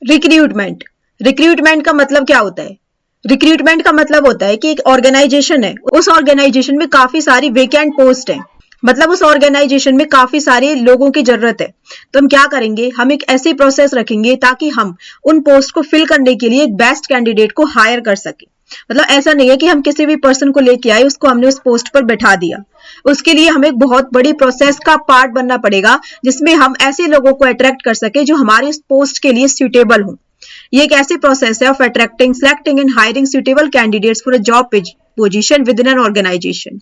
Recruitment. Recruitment का मतलब क्या होता है? रिक्रूटमेंट का मतलब होता है कि एक ऑर्गेनाइजेशन है, उस ऑर्गेनाइजेशन में काफी सारी वेकेंट पोस्ट है, मतलब उस ऑर्गेनाइजेशन में काफी सारे लोगों की जरूरत है। तो हम क्या करेंगे, हम एक ऐसी प्रोसेस रखेंगे ताकि हम उन पोस्ट को फिल करने के लिए एक बेस्ट कैंडिडेट को हायर कर सके। मतलब ऐसा नहीं है कि हम किसी भी पर्सन को लेके आए, उसको हमने उस पोस्ट पर बैठा दिया। उसके लिए हमें एक बहुत बड़ी प्रोसेस का पार्ट बनना पड़ेगा, जिसमें हम ऐसे लोगों को अट्रैक्ट कर सके जो हमारी उस पोस्ट के लिए सुटेबल हों। ये एक ऐसी प्रोसेस है of attracting, selecting and hiring suitable candidates for a job position within an organisation,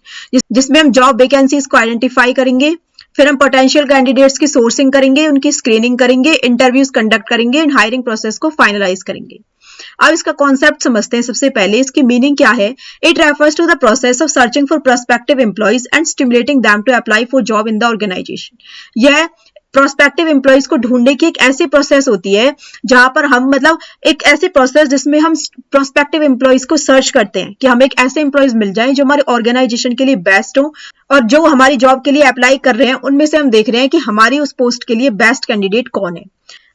जिसमें हम जॉब वैकेंसीज को आइडेंटिफाई करेंगे, फिर हम पोटेंशियल कैंडिडेट्स की सोर्सिंग करेंगे, उनकी स्क्रीनिंग करेंगे, इंटरव्यूज कंडक्ट करेंगे एंड हायरिंग प्रोसेस को फाइनलाइज करेंगे। अब इसका कॉन्सेप्ट समझते हैं। सबसे पहले इसकी मीनिंग क्या है? It refers to the process of searching for prospective employees and stimulating them to apply for job in the organisation. यह प्रोस्पेक्टिव एम्प्लॉइज को ढूंढने की एक ऐसी प्रोसेस होती है जहां पर हम, मतलब एक ऐसी प्रोसेस जिसमें हम प्रोस्पेक्टिव एम्प्लॉइज को सर्च करते हैं कि हमें एक ऐसे एम्प्लॉइज मिल जाएं जो हमारे ऑर्गेनाइजेशन के लिए बेस्ट हो, और जो हमारी जॉब के लिए अप्लाई कर रहे हैं उनमें से हम देख रहे हैं कि हमारी उस पोस्ट के लिए बेस्ट कैंडिडेट कौन है।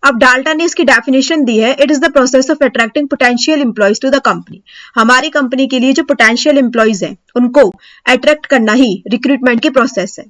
अब डाल्टा ने इसकी डेफिनेशन दी है, it is the process of attracting potential employees to the company. हमारी कंपनी के लिए जो पोटेंशियल एम्प्लॉइज हैं उनको अट्रैक्ट करना ही रिक्रूटमेंट की प्रोसेस है।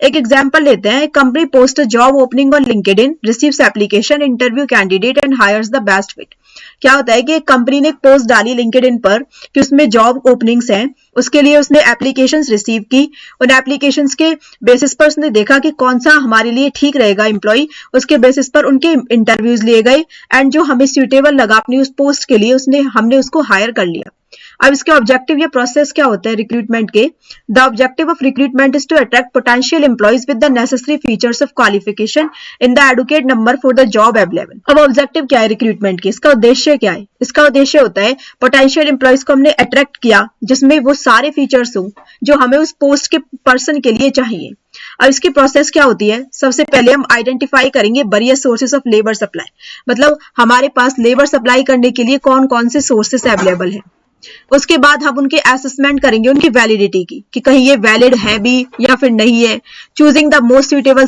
एक एग्जांपल लेते हैं। Company post job opening on LinkedIn, receives application, interview candidate and hires the best fit. क्या होता है कि कंपनी ने एक पोस्ट डाली लिंक्डइन पर कि उसमें जॉब ओपनिंग्स हैं, उसके लिए उसने एप्लीकेशंस रिसीव की। उन एप्लीकेशंस के बेसिस पर उसने देखा कि कौन सा हमारे लिए ठीक रहेगा एम्प्लॉय, उसके बेसिस पर उनके इंटरव्यूज लिए गए एंड जो हमें सुटेबल लगा अपनी उस पोस्ट के लिए हमने उसको हायर कर लिया। अब इसके ऑब्जेक्टिव या प्रोसेस क्या होता है रिक्रूटमेंट के? The objective of recruitment is to attract potential employees with the necessary features of qualification in the adequate number for the job available. अब ऑब्जेक्टिव क्या है रिक्रूटमेंट की? इसका उद्देश्य क्या है? इसका उद्देश्य होता है पोटेंशियल एम्प्लॉइज को हमने अट्रैक्ट किया जिसमें वो सारे फीचर्स हों जो हमें उस पोस्ट के पर्सन के लिए चाहिए। अब इसकी प्रोसेस क्या होती है? सबसे पहले हम आइडेंटिफाई करेंगे various sources of labour supply, मतलब हमारे पास लेबर सप्लाई करने के लिए कौन कौन से सोर्सेस अवेलेबल है। उसके बाद हम उनके असेसमेंट करेंगे, उनकी वैलिडिटी की, कि कहीं ये वैलिड है भी या फिर नहीं है। Choosing the most suitable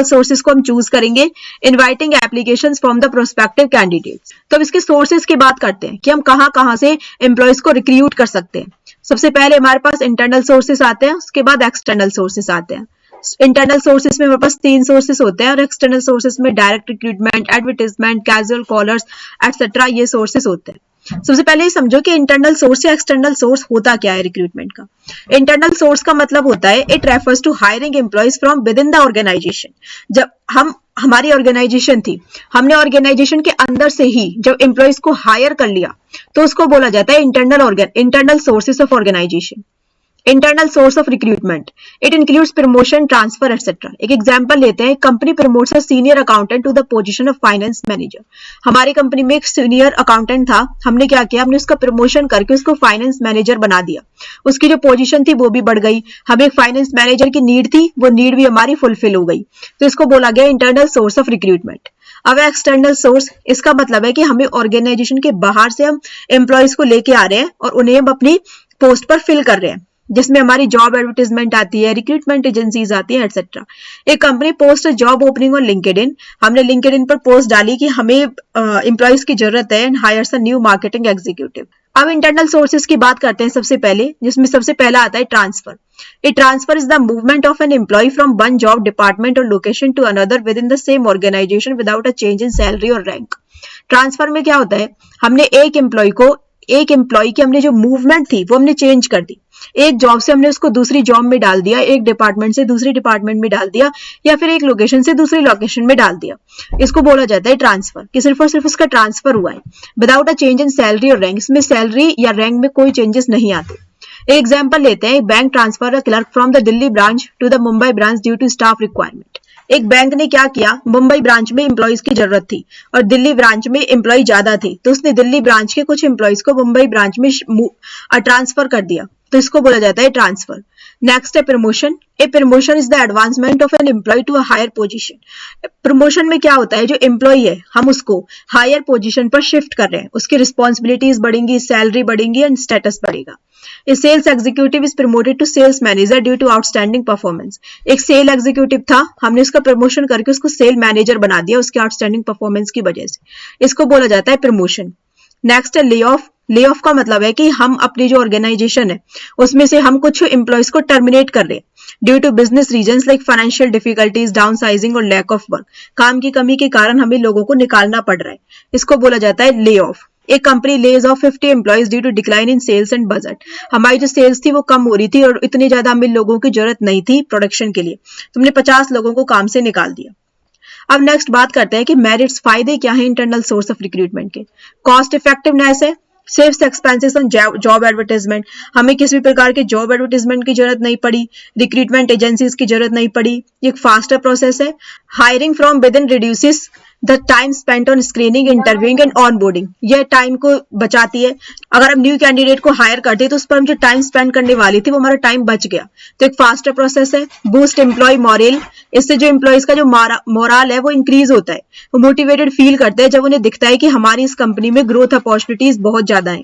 sources को हम चूज करेंगे। Inviting applications from the prospective candidates. तो अब इसके सोर्सेस की बात करते हैं कि हम कहां कहां से एम्प्लॉयज को रिक्रूट कर सकते हैं। सबसे पहले हमारे पास इंटरनल सोर्सेस आते हैं, उसके बाद एक्सटर्नल सोर्सेस आते हैं। इंटरनल सोर्सेस में हमारे पास 3 सोर्सेस होते हैं और एक्सटर्नल सोर्सेस में direct recruitment, advertisement, casual callers etcetera ये सोर्सेस होते हैं। सबसे पहले ये समझो कि इंटरनल सोर्स या एक्सटर्नल सोर्स होता क्या है रिक्रूटमेंट का। इंटरनल सोर्स का मतलब होता है it refers to hiring employees from within the organisation. जब हमारी ऑर्गेनाइजेशन थी, हमने ऑर्गेनाइजेशन के अंदर से ही जब एम्प्लॉइज को हायर कर लिया तो उसको बोला जाता है internal sources of organisation. Internal source of recruitment, it includes promotion, transfer etcetera. एक एग्जांपल लेते हैं। Company promotes a senior accountant to the position of finance manager. हमारी कंपनी में एक सीनियर अकाउंटेंट था, हमने क्या किया, हमने उसका प्रमोशन करके उसको फाइनेंस मैनेजर बना दिया। उसकी जो पोजीशन थी वो भी बढ़ गई, हमें फाइनेंस मैनेजर की नीड थी, वो नीड भी हमारी फुलफिल हो गई। तो इसको बोला गया इंटरनल सोर्स ऑफ रिक्रूटमेंट। अब एक्सटर्नल सोर्स, इसका मतलब है कि हमें ऑर्गेनाइजेशन के बाहर से हम एम्प्लॉयज को लेके आ रहे हैं और उन्हें हम अपनी पोस्ट पर फिल कर रहे हैं, जिसमें हमारी जॉब एडवर्टाइजमेंट आती है, रिक्रूटमेंट एजेंसीज आती है एटसेट्रा। एक company post job opening on LinkedIn, हमने लिंक्डइन पर पोस्ट डाली कि हमें एम्प्लॉयज की जरूरत है and hires a new marketing executive. अब इंटरनल सोर्सेज की बात करते हैं सबसे पहले, जिसमें सबसे पहला आता है transfer. A transfer is the movement of an employee from one job department or location to another within the same organisation without a change in salary और रैंक। ट्रांसफर में क्या होता है, हमने एक एम्प्लॉय की हमने जो मूवमेंट थी वो हमने चेंज कर दी। एक जॉब से हमने उसको दूसरी जॉब में डाल दिया, एक डिपार्टमेंट से दूसरी डिपार्टमेंट में डाल दिया, या फिर एक लोकेशन से दूसरी लोकेशन में डाल दिया। इसको बोला जाता है ट्रांसफर, कि सिर्फ और सिर्फ उसका ट्रांसफर हुआ है without a change in salary और रैंक। इसमें सैलरी या रैंक में कोई चेंजेस नहीं आते। एग्जाम्पल लेते हैं। Bank transfer a clerk from the Delhi branch to the Mumbai branch due to staff requirement. एक बैंक ने क्या किया, मुंबई ब्रांच में एम्प्लॉयज की जरूरत थी और दिल्ली ब्रांच में एम्प्लॉय ज्यादा थी, तो उसने दिल्ली ब्रांच के कुछ एम्प्लॉयज को मुंबई ब्रांच में ट्रांसफर कर दिया, तो इसको बोला जाता है ट्रांसफर। नेक्स्ट है promotion. A promotion is the advancement of an employee to a higher position. Promotion में क्या होता है, जो एम्प्लॉय है हम उसको हायर पोजीशन पर शिफ्ट कर रहे हैं, उसकी रिस्पॉन्सिबिलिटीज बढ़ेंगी, सैलरी बढ़ेंगी एंड स्टेटस बढ़ेगा। A sales executive is promoted to sales manager due to outstanding performance. एक सेल एग्जीक्यूटिव था, हमने उसका प्रमोशन करके उसको सेल मैनेजर बना दिया उसके आउटस्टैंडिंग परफॉर्मेंस की वजह से। इसको बोला जाता है प्रमोशन। नेक्स्ट है ले ऑफ। ले ऑफ का मतलब है कि हम अपनी जो ऑर्गेनाइजेशन है उसमें से हम कुछ एम्प्लॉयज को टर्मिनेट कर रहे हैं due to business reasons like financial difficulties, downsizing और लैक ऑफ वर्क। काम की कमी के कारण हमें लोगों को निकालना पड़ रहा है, इसको बोला जाता है ले ऑफ। एक company lays off 50 employees due to decline in sales and budget. हमारी जो सेल्स थी वो कम हो रही थी और इतनी ज्यादा हमें लोगों की जरूरत नहीं थी प्रोडक्शन के लिए, तुमने 50 लोगों को काम से निकाल दिया। अब नेक्स्ट बात करते हैं कि मेरिट्स, फायदे क्या है इंटरनल सोर्स ऑफ रिक्रूटमेंट के। कॉस्ट इफेक्टिवनेस है, saves expenses on job advertisement. हमें किसी भी प्रकार के जॉब एडवर्टाइजमेंट की जरूरत नहीं पड़ी, रिक्रूटमेंट एजेंसीज की जरूरत नहीं पड़ी, एक फास्टर प्रोसेस है। Hiring from with in reduces the time spent on screening, interviewing and onboarding. यह टाइम को बचाती है। अगर हम न्यू कैंडिडेट को हायर करते तो उस पर हम जो टाइम स्पेंड करने वाली थी वो हमारा टाइम बच गया, तो एक फास्टर प्रोसेस है। बूस्ट एम्प्लॉय मॉरल, इससे जो एम्प्लॉयज का जो मोरल है वो इंक्रीज होता है, वो मोटिवेटेड फील करते हैं जब उन्हें दिखता है कि हमारी इस कंपनी में ग्रोथ अपॉर्चुनिटीज बहुत ज्यादा है।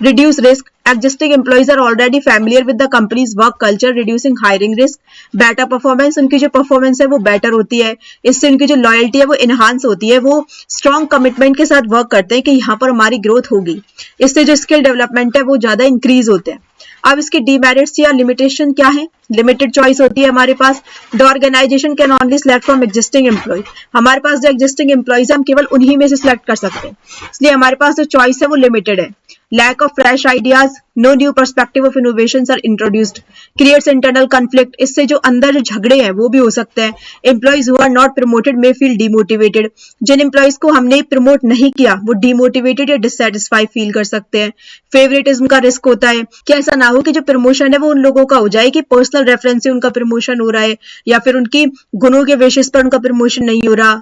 Reduce risk. Existing employees are already familiar with the company's work culture, reducing hiring risk. Better performance, उनकी जो परफॉर्मेंस है वो बेटर होती है, इससे उनकी जो लॉयल्टी है वो इनहांस होती है, वो स्ट्रॉन्ग कमिटमेंट के साथ वर्क करते हैं कि यहाँ पर हमारी ग्रोथ होगी, इससे जो स्किल डेवलपमेंट है वो ज्यादा इंक्रीज होते हैं। अब इसके डीमेरिट्स या लिमिटेशन क्या है। लिमिटेड चॉइस होती है हमारे पास। The organisation can only select from existing employee. हमारे पास जो एग्जिस्टिंग एम्प्लॉयज है हम केवल उन्हीं में से सिलेक्ट कर सकते हैं, इसलिए हमारे पास जो चॉइस है वो लिमिटेड है। Lack of fresh ideas, no new perspective of innovations are introduced, creates internal conflict. इससे जो अंदर जो झगड़े हैं वो भी हो सकते हैं। Employees who are not promoted may feel demotivated. जिन एम्प्लॉयज को हमने प्रमोट नहीं किया वो डीमोटिवेटेड या डिससेटिस्फाई फील कर सकते हैं। फेवरेटिज्म का रिस्क होता है कि ऐसा ना हो कि जो प्रमोशन है वो उन लोगों का हो जाए कि पर्सनल रेफरेंस से उनका प्रमोशन हो रहा है या फिर उनकी गुणों के बेसिस पर उनका प्रमोशन नहीं हो रहा।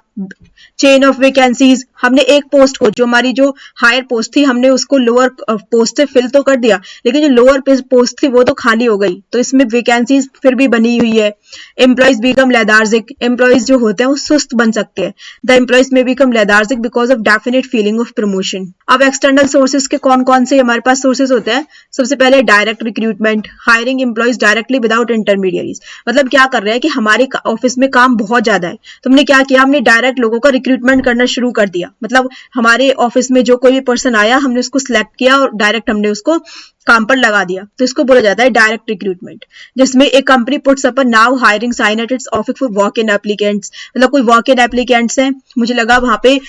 चेन ऑफ वैकेंसीज, हमने एक पोस्ट को, जो हमारी जो हायर पोस्ट थी हमने उसको लोअर पोस्ट से फिल तो कर दिया, लेकिन जो लोअर पोस्ट थी वो तो खाली हो गई, तो इसमें वैकेंसीज फिर भी बनी हुई है। एम्प्लॉयज बिकम लेथार्जिक, एम्प्लॉयज जो होते हैं वो सुस्त बन सकते हैं। द एम्प्लॉयज में become lethargic because of definite feeling of promotion. अब एक्सटर्नल सोर्सेज के कौन कौन से हमारे पास सोर्सेज होते हैं। सबसे पहले direct recruitment, hiring employees directly without intermediaries. मतलब क्या कर रहे हैं कि हमारे ऑफिस में काम बहुत ज्यादा है, तो हमने क्या किया, हमने डायरेक्ट लोगों का रिक्रूटमेंट करना शुरू कर दिया। मतलब हमारे ऑफिस में जो कोई भी पर्सन आया हमने उसको सिलेक्ट किया और डायरेक्ट हमने उसको काम पर लगा दिया, तो इसको बोला जाता है डायरेक्ट रिक्रूटमेंट। जिसमें एक company puts up now hiring sign at its office for walk in applicants. मतलब कोई वॉक इन एप्लीकेंट्स हैं, मुझे लगा वहां पे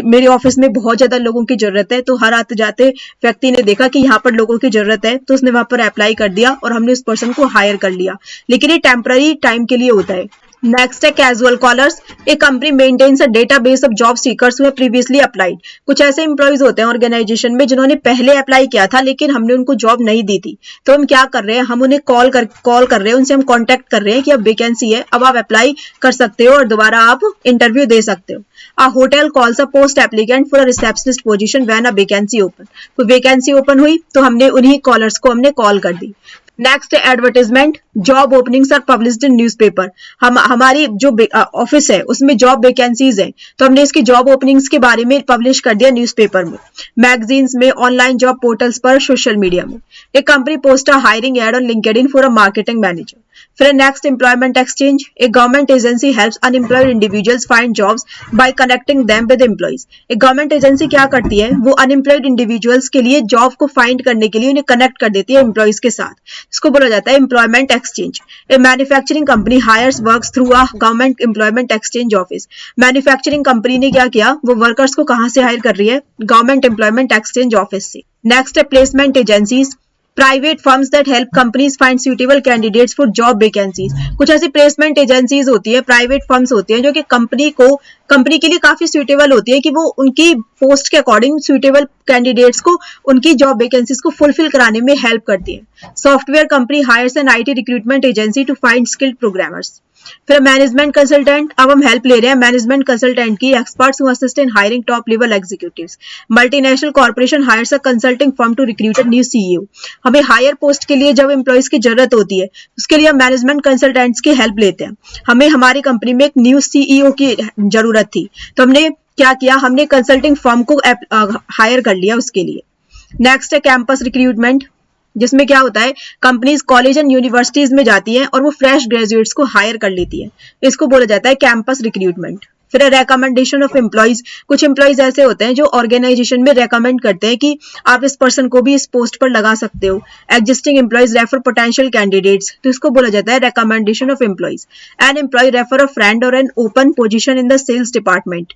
मेरे ऑफिस में बहुत ज्यादा लोगों की जरूरत है, तो हर आते जाते व्यक्ति ने देखा कि यहाँ पर लोगों की जरूरत है तो उसने वहां पर अप्लाई कर दिया और हमने उस पर्सन को हायर कर लिया, लेकिन ये टेम्पररी टाइम के लिए होता है। नेक्स्ट है कैजुअल कॉलर्स। एक company maintains a database of job seekers who have previously applied. कुछ ऐसे एम्प्लॉयज होते हैं ऑर्गेनाइजेशन में जिन्होंने पहले अप्लाई किया था लेकिन हमने उनको जॉब नहीं दी थी, तो हम क्या कर रहे हैं, हम उन्हें कॉल कर रहे हैं, उनसे हम कॉन्टेक्ट कर रहे हैं कि अब वैकेंसी है, अब आप अप्लाई कर सकते हो और दोबारा आप इंटरव्यू दे सकते हो। A hotel calls a post applicant for a receptionist position when a vacancy open। कोई वैकेंसी ओपन हुई तो हमने उन्हीं कॉलर्स को हमने कॉल कर दी। Next advertisement, job openings are published in newspaper. हमारी जो ऑफिस है उसमें जॉब वैकेंसीज है, तो हमने इसकी जॉब ओपनिंग्स के बारे में पब्लिश कर दिया न्यूज़पेपर में, मैगजीन्स में, ऑनलाइन जॉब पोर्टल्स पर, सोशल मीडिया में। एक company post a hiring ad on LinkedIn for a marketing manager. फिर नेक्स्ट एम्प्लॉयमेंट एक्सचेंज, एक government agency helps unemployed individuals find jobs by connecting them with employees. एक government agency क्या करती है, वो अनएम्प्लॉयड इंडिविजुअल्स के लिए जॉब को फाइंड करने के लिए उन्हें कनेक्ट कर देती है एम्प्लॉयज के साथ, इसको बोला जाता है employment exchange. A manufacturing company hires works through a government employment exchange office. Manufacturing company ने क्या किया, वो वर्कर्स को कहां से हायर कर रही है, गवर्नमेंट एम्प्लॉयमेंट एक्सचेंज ऑफिस से। नेक्स्ट है placement agencies, private firms that help companies find suitable candidates for job vacancies. कुछ ऐसी प्लेसमेंट एजेंसीज होती है, प्राइवेट फर्म्स होती हैं जो कि कंपनी के लिए काफी सुटेबल होती है कि वो उनकी पोस्ट के अकॉर्डिंग सुटेबल कैंडिडेट्स को उनकी जॉब वैकेंसीज को फुलफिल कराने में हेल्प करती है। Software company hires an IT recruitment agency to find skilled programmers. फिर मैनेजमेंट कंसल्टेंट, अब हम हेल्प ले रहे हैं मैनेजमेंट कंसल्टेंट की, experts who assist in hiring top level executives. Multinational corporation hires a consulting firm to recruit a new CEO. हमें higher post के लिए जब एम्प्लॉयज की जरूरत होती है, उसके लिए हम मैनेजमेंट कंसल्टेंट्स की हेल्प लेते हैं। हमें हमारी कंपनी में एक न्यू सीईओ की जरूरत थी, तो हमने क्या किया, हमने कंसल्टिंग फर्म को हायर कर लिया उसके लिए। नेक्स्ट है कैंपस रिक्रूटमेंट, जिसमें क्या होता है, कंपनीज कॉलेज एंड यूनिवर्सिटीज में जाती हैं और वो फ्रेश ग्रेजुएट्स को हायर कर लेती है, इसको बोला जाता है कैंपस रिक्रूटमेंट। फिर रिकमेंडेशन ऑफ एम्प्लॉयज, कुछ एम्प्लॉयज ऐसे होते हैं जो ऑर्गेनाइजेशन में रेकमेंड करते हैं कि आप इस पर्सन को भी इस पोस्ट पर लगा सकते हो। Existing employees refer potential candidates, तो इसको बोला जाता है recommendation of employees. An employee refer a friend और an open position in the sales department.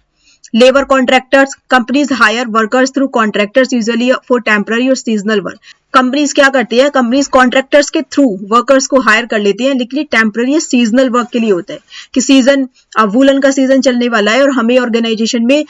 Labour contractors, companies hire workers through contractors usually for temporary or seasonal work. Companies क्या करती है, companies contractors के through workers को hire कर लेती हैं, लेकिन टेम्पररी या सीजनल वर्क के लिए होता है कि सीजन, वूलन का सीजन चलने वाला है और हमें ऑर्गेनाइजेशन में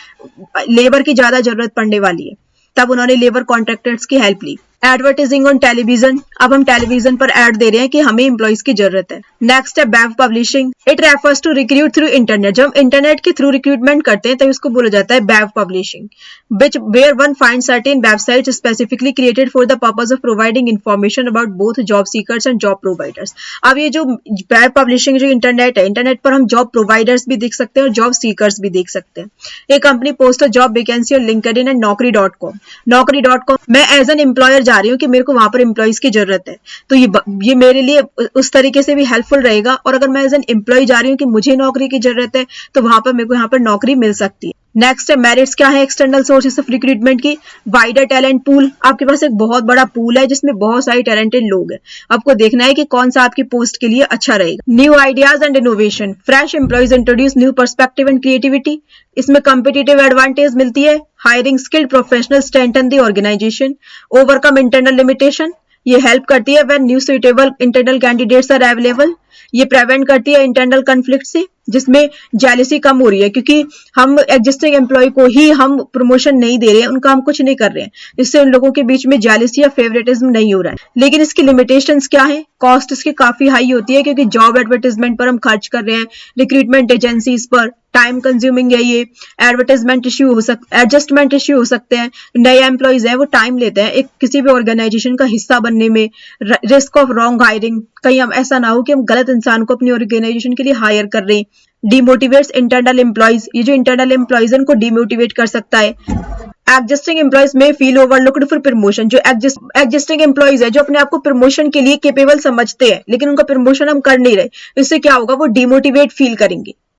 लेबर की ज्यादा जरूरत पड़ने वाली है, तब उन्होंने लेबर कॉन्ट्रैक्टर्स की हेल्प ली। एडवर्टाइजिंग ऑन टेलीविजन, अब हम टेलीविजन पर एड दे रहे हैं कि हमें एम्प्लॉयज की जरूरत है। नेक्स्ट है web publishing, it refers to recruit through internet, जब हम इंटरनेट के थ्रू रिक्रूटमेंट करते हैं तो इसको बोला जाता है web publishing. Which where one find certain websites specifically created for the purpose of providing information about both job seekers and job providers. अब ये जो वेब पब्लिशिंग, जो इंटरनेट है, इंटरनेट पर हम जॉब प्रोवाइडर्स भी देख सकते हैं और जॉब सीकर्स भी देख सकते हैं। एक कंपनी पोस्ट जॉब वैकेंसी और लिंक्डइन एंड नौकरी.com। नौकरी.com, मैं एज एन एम्प्लॉयर जा रही हूँ कि मेरे को वहां पर एम्प्लॉयज की जरूरत है, तो ये मेरे लिए उस तरीके से भी हेल्पफुल रहेगा। और अगर मैं एज एन एम्प्लॉय जा रही हूँ कि मुझे नौकरी की जरूरत है, तो वहां पर मेरे को यहाँ पर नौकरी मिल सकती है। नेक्स्ट है मेरिट्स, क्या है एक्सटर्नल सोर्सेस ऑफ रिक्रूटमेंट की, वाइडर टैलेंट पूल, आपके पास एक बहुत बड़ा पूल है जिसमें बहुत सारे टैलेंटेड लोग हैं, आपको देखना है कि कौन सा आपकी पोस्ट के लिए अच्छा रहेगा। New ideas and innovation, fresh employees introduce new perspective and creativity, इसमें कॉम्पिटिटिव एडवांटेज मिलती है। Hiring skilled professional strengthen the organisation. Overcome internal limitation, ये हेल्प करती है when new suitable internal candidates are available. ये प्रिवेंट करती है internal conflict से, जिसमें जेलसी कम हो रही है, क्योंकि हम एग्जिस्टिंग एम्प्लॉय को ही हम प्रमोशन नहीं दे रहे हैं, उनका हम कुछ नहीं कर रहे हैं, इससे उन लोगों के बीच में जेलसी या फेवरेटिज्म नहीं हो रहा है। लेकिन इसकी लिमिटेशंस क्या है, कॉस्ट इसकी काफी हाई होती है, क्योंकि जॉब एडवर्टाइजमेंट पर हम खर्च कर रहे हैं, रिक्रूटमेंट एजेंसीज पर, टाइम कंज्यूमिंग है ये, एडवर्टाइजमेंट इश्यू हो सकते, एडजस्टमेंट इश्यू हो सकते हैं, नए एम्प्लॉयज हैं वो टाइम लेते हैं एक किसी भी ऑर्गेनाइजेशन का हिस्सा बनने में, रिस्क ऑफ रॉन्ग हायरिंग, कहीं हम ऐसा ना हो कि हम गलत इंसान को अपनी ऑर्गेनाइजेशन के लिए हायर कर रहे हैं। डिमोटिवेट्स इंटरनल एम्प्लॉयज, ये जो इंटरनल एम्प्लॉयज को डिमोटिवेट कर सकता है। एग्जिस्टिंग एम्प्लॉयज में फील ओवरलुक्ड फॉर प्रमोशन, जो एग्जिस्टिंग एम्प्लॉयज है जो अपने आप को प्रमोशन के लिए केपेबल समझते हैं, लेकिन उनका प्रमोशन हम कर नहीं रहे, इससे क्या होगा, वो डिमोटिवेट फील करेंगे।